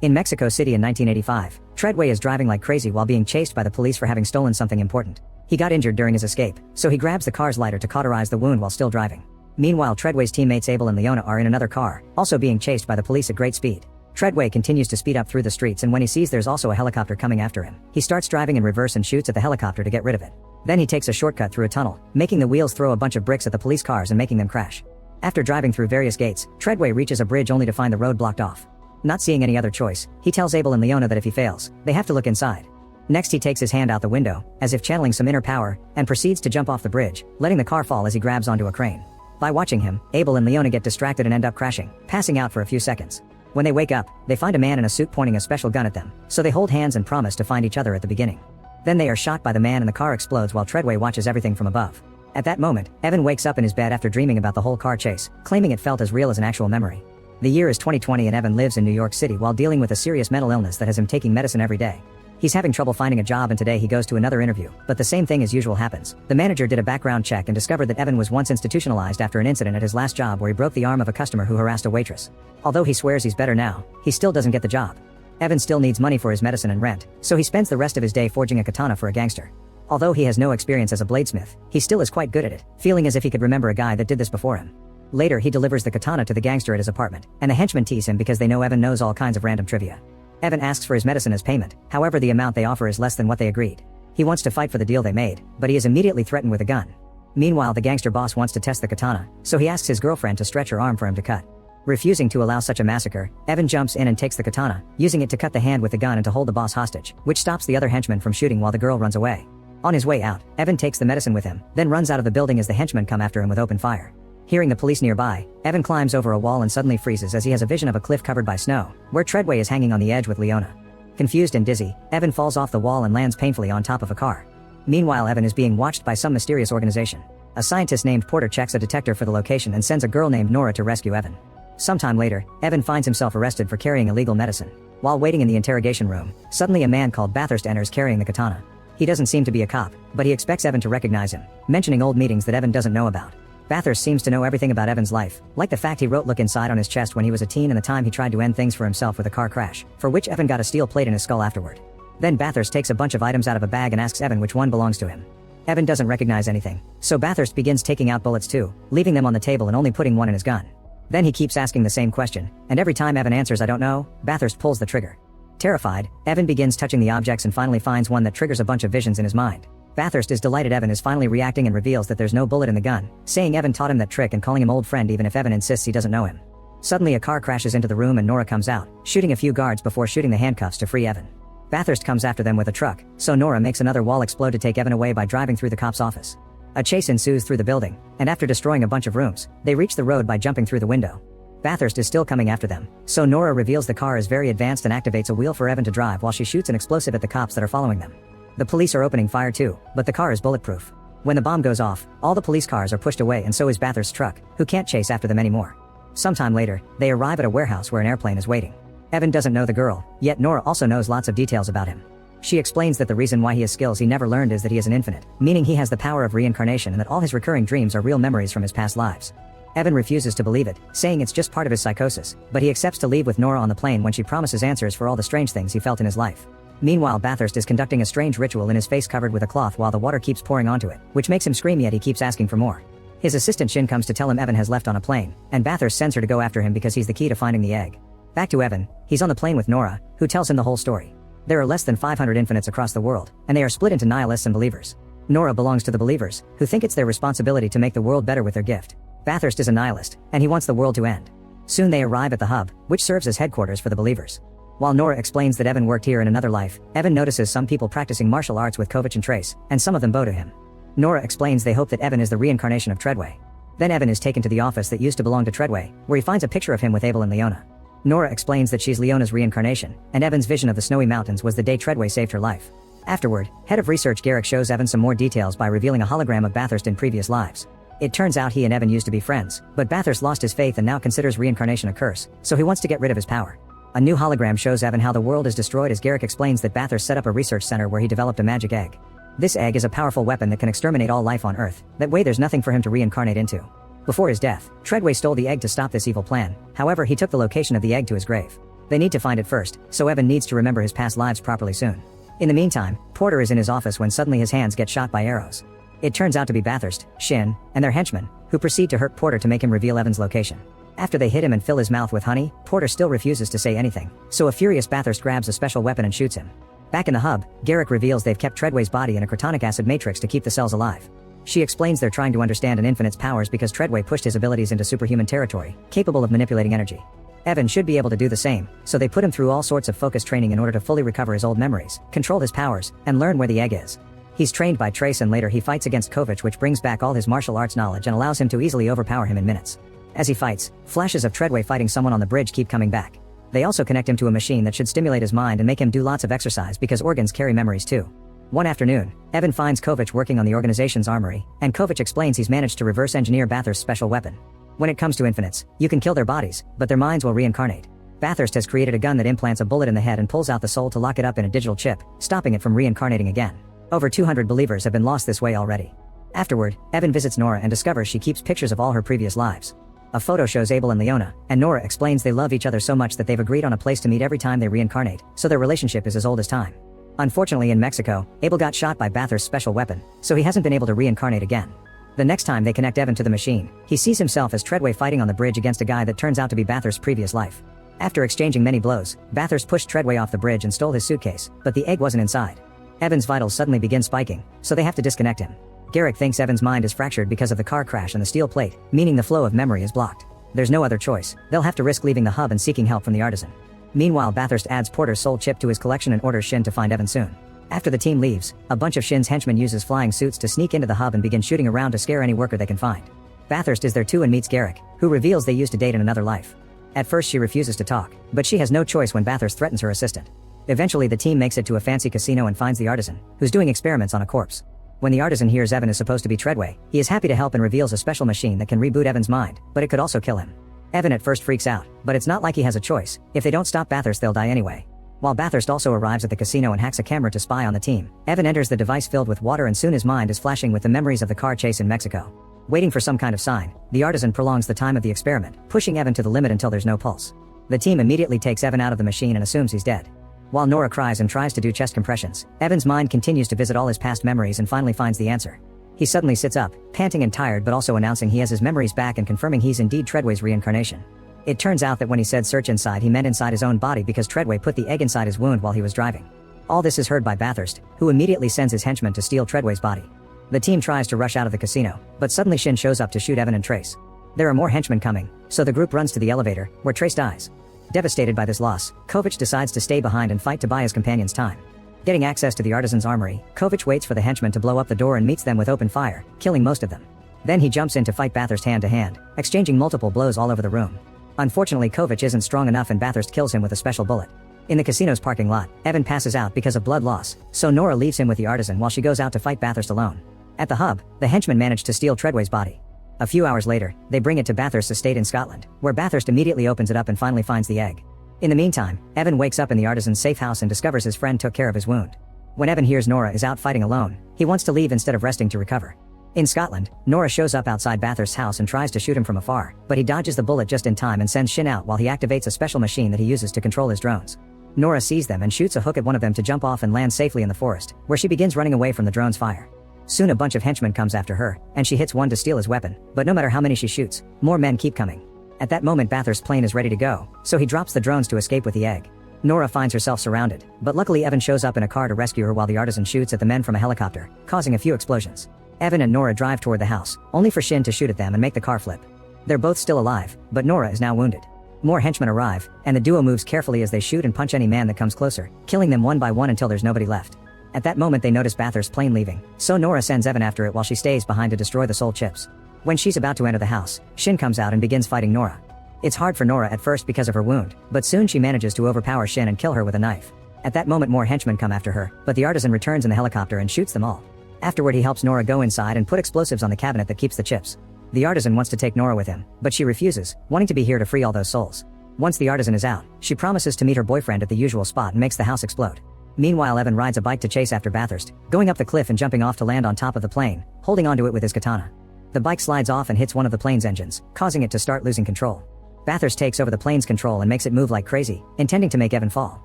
In Mexico City in 1985, Treadway is driving like crazy while being chased by the police for having stolen something important. He got injured during his escape, so he grabs the car's lighter to cauterize the wound while still driving. Meanwhile, Treadway's teammates Abel and Leona are in another car, also being chased by the police at great speed. Treadway continues to speed up through the streets, and when he sees there's also a helicopter coming after him, he starts driving in reverse and shoots at the helicopter to get rid of it. Then he takes a shortcut through a tunnel, making the wheels throw a bunch of bricks at the police cars and making them crash. After driving through various gates, Treadway reaches a bridge only to find the road blocked off. Not seeing any other choice, he tells Abel and Leona that if he fails, they have to look inside. Next he takes his hand out the window, as if channeling some inner power, and proceeds to jump off the bridge, letting the car fall as he grabs onto a crane. By watching him, Abel and Leona get distracted and end up crashing, passing out for a few seconds. When they wake up, they find a man in a suit pointing a special gun at them, so they hold hands and promise to find each other at the beginning. Then they are shot by the man and the car explodes while Treadway watches everything from above. At that moment, Evan wakes up in his bed after dreaming about the whole car chase, claiming it felt as real as an actual memory. The year is 2020 and Evan lives in New York City while dealing with a serious mental illness that has him taking medicine every day. He's having trouble finding a job, and today he goes to another interview, but the same thing as usual happens. The manager did a background check and discovered that Evan was once institutionalized after an incident at his last job where he broke the arm of a customer who harassed a waitress. Although he swears he's better now, he still doesn't get the job. Evan still needs money for his medicine and rent, so he spends the rest of his day forging a katana for a gangster. Although he has no experience as a bladesmith, he still is quite good at it, feeling as if he could remember a guy that did this before him. Later he delivers the katana to the gangster at his apartment, and the henchmen tease him because they know Evan knows all kinds of random trivia. Evan asks for his medicine as payment, however the amount they offer is less than what they agreed. He wants to fight for the deal they made, but he is immediately threatened with a gun. Meanwhile, the gangster boss wants to test the katana, so he asks his girlfriend to stretch her arm for him to cut. Refusing to allow such a massacre, Evan jumps in and takes the katana, using it to cut the hand with the gun and to hold the boss hostage, which stops the other henchman from shooting while the girl runs away. On his way out, Evan takes the medicine with him, then runs out of the building as the henchmen come after him with open fire. Hearing the police nearby, Evan climbs over a wall and suddenly freezes as he has a vision of a cliff covered by snow, where Treadway is hanging on the edge with Leona. Confused and dizzy, Evan falls off the wall and lands painfully on top of a car. Meanwhile, Evan is being watched by some mysterious organization. A scientist named Porter checks a detector for the location and sends a girl named Nora to rescue Evan. Sometime later, Evan finds himself arrested for carrying illegal medicine. While waiting in the interrogation room, suddenly a man called Bathurst enters carrying the katana. He doesn't seem to be a cop, but he expects Evan to recognize him, mentioning old meetings that Evan doesn't know about. Bathurst seems to know everything about Evan's life, like the fact he wrote "Look Inside" on his chest when he was a teen and the time he tried to end things for himself with a car crash, for which Evan got a steel plate in his skull afterward. Then Bathurst takes a bunch of items out of a bag and asks Evan which one belongs to him. Evan doesn't recognize anything, so Bathurst begins taking out bullets too, leaving them on the table and only putting one in his gun. Then he keeps asking the same question, and every time Evan answers "I don't know," Bathurst pulls the trigger. Terrified, Evan begins touching the objects and finally finds one that triggers a bunch of visions in his mind. Bathurst is delighted Evan is finally reacting and reveals that there's no bullet in the gun, saying Evan taught him that trick and calling him old friend even if Evan insists he doesn't know him. Suddenly a car crashes into the room and Nora comes out, shooting a few guards before shooting the handcuffs to free Evan. Bathurst comes after them with a truck, so Nora makes another wall explode to take Evan away by driving through the cop's office. A chase ensues through the building, and after destroying a bunch of rooms, they reach the road by jumping through the window. Bathurst is still coming after them, so Nora reveals the car is very advanced and activates a wheel for Evan to drive while she shoots an explosive at the cops that are following them. The police are opening fire too, but the car is bulletproof. When the bomb goes off, all the police cars are pushed away and so is Bathurst's truck, who can't chase after them anymore. Sometime later, they arrive at a warehouse where an airplane is waiting. Evan doesn't know the girl, yet Nora also knows lots of details about him. She explains that the reason why he has skills he never learned is that he is an infinite, meaning he has the power of reincarnation and that all his recurring dreams are real memories from his past lives. Evan refuses to believe it, saying it's just part of his psychosis, but he accepts to leave with Nora on the plane when she promises answers for all the strange things he felt in his life. Meanwhile, Bathurst is conducting a strange ritual in his face covered with a cloth while the water keeps pouring onto it, which makes him scream, yet he keeps asking for more. His assistant Shin comes to tell him Evan has left on a plane, and Bathurst sends her to go after him because he's the key to finding the egg. Back to Evan, he's on the plane with Nora, who tells him the whole story. There are less than 500 infinites across the world, and they are split into nihilists and believers. Nora belongs to the believers, who think it's their responsibility to make the world better with their gift. Bathurst is a nihilist, and he wants the world to end. Soon they arrive at the hub, which serves as headquarters for the believers. While Nora explains that Evan worked here in another life, Evan notices some people practicing martial arts with Kovach and Trace, and some of them bow to him. Nora explains they hope that Evan is the reincarnation of Treadway. Then Evan is taken to the office that used to belong to Treadway, where he finds a picture of him with Abel and Leona. Nora explains that she's Leona's reincarnation, and Evan's vision of the snowy mountains was the day Treadway saved her life. Afterward, head of research Garrick shows Evan some more details by revealing a hologram of Bathurst in previous lives. It turns out he and Evan used to be friends, but Bathurst lost his faith and now considers reincarnation a curse, so he wants to get rid of his power. A new hologram shows Evan how the world is destroyed as Garrick explains that Bathurst set up a research center where he developed a magic egg. This egg is a powerful weapon that can exterminate all life on Earth, that way there's nothing for him to reincarnate into. Before his death, Treadway stole the egg to stop this evil plan, however he took the location of the egg to his grave. They need to find it first, so Evan needs to remember his past lives properly soon. In the meantime, Porter is in his office when suddenly his hands get shot by arrows. It turns out to be Bathurst, Shin, and their henchmen, who proceed to hurt Porter to make him reveal Evan's location. After they hit him and fill his mouth with honey, Porter still refuses to say anything, so a furious Bathurst grabs a special weapon and shoots him. Back in the hub, Garrick reveals they've kept Treadway's body in a crotonic acid matrix to keep the cells alive. She explains they're trying to understand an Infinite's powers because Treadway pushed his abilities into superhuman territory, capable of manipulating energy. Evan should be able to do the same, so they put him through all sorts of focus training in order to fully recover his old memories, control his powers, and learn where the egg is. He's trained by Trace and later he fights against Kovich, which brings back all his martial arts knowledge and allows him to easily overpower him in minutes. As he fights, flashes of Treadway fighting someone on the bridge keep coming back. They also connect him to a machine that should stimulate his mind and make him do lots of exercise because organs carry memories too. One afternoon, Evan finds Kovich working on the organization's armory, and Kovich explains he's managed to reverse engineer Bathurst's special weapon. When it comes to Infinites, you can kill their bodies, but their minds will reincarnate. Bathurst has created a gun that implants a bullet in the head and pulls out the soul to lock it up in a digital chip, stopping it from reincarnating again. Over 200 believers have been lost this way already. Afterward, Evan visits Nora and discovers she keeps pictures of all her previous lives. A photo shows Abel and Leona, and Nora explains they love each other so much that they've agreed on a place to meet every time they reincarnate, so their relationship is as old as time. Unfortunately in Mexico, Abel got shot by Bathurst's special weapon, so he hasn't been able to reincarnate again. The next time they connect Evan to the machine, he sees himself as Treadway fighting on the bridge against a guy that turns out to be Bathurst's previous life. After exchanging many blows, Bathurst pushed Treadway off the bridge and stole his suitcase, but the egg wasn't inside. Evan's vitals suddenly begin spiking, so they have to disconnect him. Garrick thinks Evan's mind is fractured because of the car crash and the steel plate, meaning the flow of memory is blocked. There's no other choice, they'll have to risk leaving the hub and seeking help from the artisan. Meanwhile, Bathurst adds Porter's soul chip to his collection and orders Shin to find Evan soon. After the team leaves, a bunch of Shin's henchmen uses flying suits to sneak into the hub and begin shooting around to scare any worker they can find. Bathurst is there too and meets Garrick, who reveals they used to date in another life. At first she refuses to talk, but she has no choice when Bathurst threatens her assistant. Eventually the team makes it to a fancy casino and finds the artisan, who's doing experiments on a corpse. When the artisan hears Evan is supposed to be Treadway, he is happy to help and reveals a special machine that can reboot Evan's mind, but it could also kill him. Evan at first freaks out, but it's not like he has a choice. If they don't stop Bathurst they'll die anyway. While Bathurst also arrives at the casino and hacks a camera to spy on the team, Evan enters the device filled with water and soon his mind is flashing with the memories of the car chase in Mexico. Waiting for some kind of sign, the artisan prolongs the time of the experiment, pushing Evan to the limit until there's no pulse. The team immediately takes Evan out of the machine and assumes he's dead. While Nora cries and tries to do chest compressions, Evan's mind continues to visit all his past memories and finally finds the answer. He suddenly sits up, panting and tired but also announcing he has his memories back and confirming he's indeed Treadway's reincarnation. It turns out that when he said search inside he meant inside his own body because Treadway put the egg inside his wound while he was driving. All this is heard by Bathurst, who immediately sends his henchmen to steal Treadway's body. The team tries to rush out of the casino, but suddenly Shin shows up to shoot Evan and Trace. There are more henchmen coming, so the group runs to the elevator, where Trace dies. Devastated by this loss, Kovich decides to stay behind and fight to buy his companions time. Getting access to the artisan's armory, Kovich waits for the henchmen to blow up the door and meets them with open fire, killing most of them. Then he jumps in to fight Bathurst hand to hand, exchanging multiple blows all over the room. Unfortunately Kovich isn't strong enough and Bathurst kills him with a special bullet. In the casino's parking lot, Evan passes out because of blood loss, so Nora leaves him with the artisan while she goes out to fight Bathurst alone. At the hub, the henchmen manage to steal Treadway's body. A few hours later, they bring it to Bathurst's estate in Scotland, where Bathurst immediately opens it up and finally finds the egg. In the meantime, Evan wakes up in the artisan's safe house and discovers his friend took care of his wound. When Evan hears Nora is out fighting alone, he wants to leave instead of resting to recover. In Scotland, Nora shows up outside Bathurst's house and tries to shoot him from afar, but he dodges the bullet just in time and sends Shin out while he activates a special machine that he uses to control his drones. Nora sees them and shoots a hook at one of them to jump off and land safely in the forest, where she begins running away from the drone's fire. Soon a bunch of henchmen comes after her, and she hits one to steal his weapon, but no matter how many she shoots, more men keep coming. At that moment Bathurst's plane is ready to go, so he drops the drones to escape with the egg. Nora finds herself surrounded, but luckily Evan shows up in a car to rescue her while the artisan shoots at the men from a helicopter, causing a few explosions. Evan and Nora drive toward the house, only for Shin to shoot at them and make the car flip. They're both still alive, but Nora is now wounded. More henchmen arrive, and the duo moves carefully as they shoot and punch any man that comes closer, killing them one by one until there's nobody left. At that moment they notice Bathurst's plane leaving, so Nora sends Evan after it while she stays behind to destroy the soul chips. When she's about to enter the house, Shin comes out and begins fighting Nora. It's hard for Nora at first because of her wound, but soon she manages to overpower Shin and kill her with a knife. At that moment more henchmen come after her, but the artisan returns in the helicopter and shoots them all. Afterward he helps Nora go inside and put explosives on the cabinet that keeps the chips. The artisan wants to take Nora with him, but she refuses, wanting to be here to free all those souls. Once the artisan is out, she promises to meet her boyfriend at the usual spot and makes the house explode. Meanwhile Evan rides a bike to chase after Bathurst, going up the cliff and jumping off to land on top of the plane, holding onto it with his katana. The bike slides off and hits one of the plane's engines, causing it to start losing control. Bathurst takes over the plane's control and makes it move like crazy, intending to make Evan fall.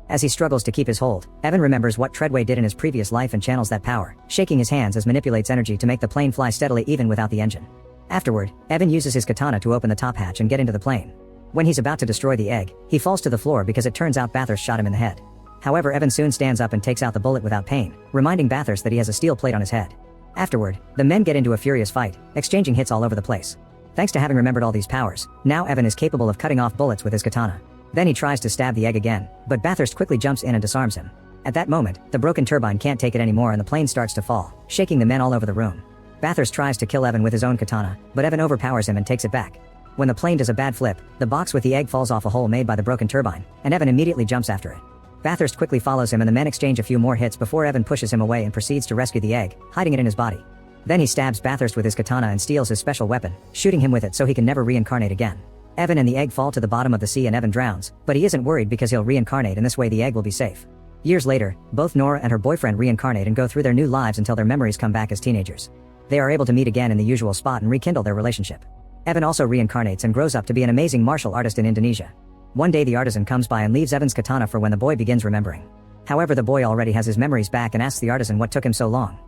As he struggles to keep his hold, Evan remembers what Treadway did in his previous life and channels that power, shaking his hands as manipulates energy to make the plane fly steadily even without the engine. Afterward, Evan uses his katana to open the top hatch and get into the plane. When he's about to destroy the egg, he falls to the floor because it turns out Bathurst shot him in the head. However, Evan soon stands up and takes out the bullet without pain, reminding Bathurst that he has a steel plate on his head. Afterward, the men get into a furious fight, exchanging hits all over the place. Thanks to having remembered all these powers, now Evan is capable of cutting off bullets with his katana. Then he tries to stab the egg again, but Bathurst quickly jumps in and disarms him. At that moment, the broken turbine can't take it anymore and the plane starts to fall, shaking the men all over the room. Bathurst tries to kill Evan with his own katana, but Evan overpowers him and takes it back. When the plane does a bad flip, the box with the egg falls off a hole made by the broken turbine, and Evan immediately jumps after it. Bathurst quickly follows him and the men exchange a few more hits before Evan pushes him away and proceeds to rescue the egg, hiding it in his body. Then he stabs Bathurst with his katana and steals his special weapon, shooting him with it so he can never reincarnate again. Evan and the egg fall to the bottom of the sea and Evan drowns, but he isn't worried because he'll reincarnate and this way the egg will be safe. Years later, both Nora and her boyfriend reincarnate and go through their new lives until their memories come back as teenagers. They are able to meet again in the usual spot and rekindle their relationship. Evan also reincarnates and grows up to be an amazing martial artist in Indonesia. One day the artisan comes by and leaves Evan's katana for when the boy begins remembering. However, the boy already has his memories back and asks the artisan what took him so long.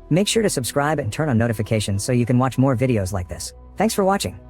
Make sure to subscribe and turn on notifications so you can watch more videos like this. Thanks for watching.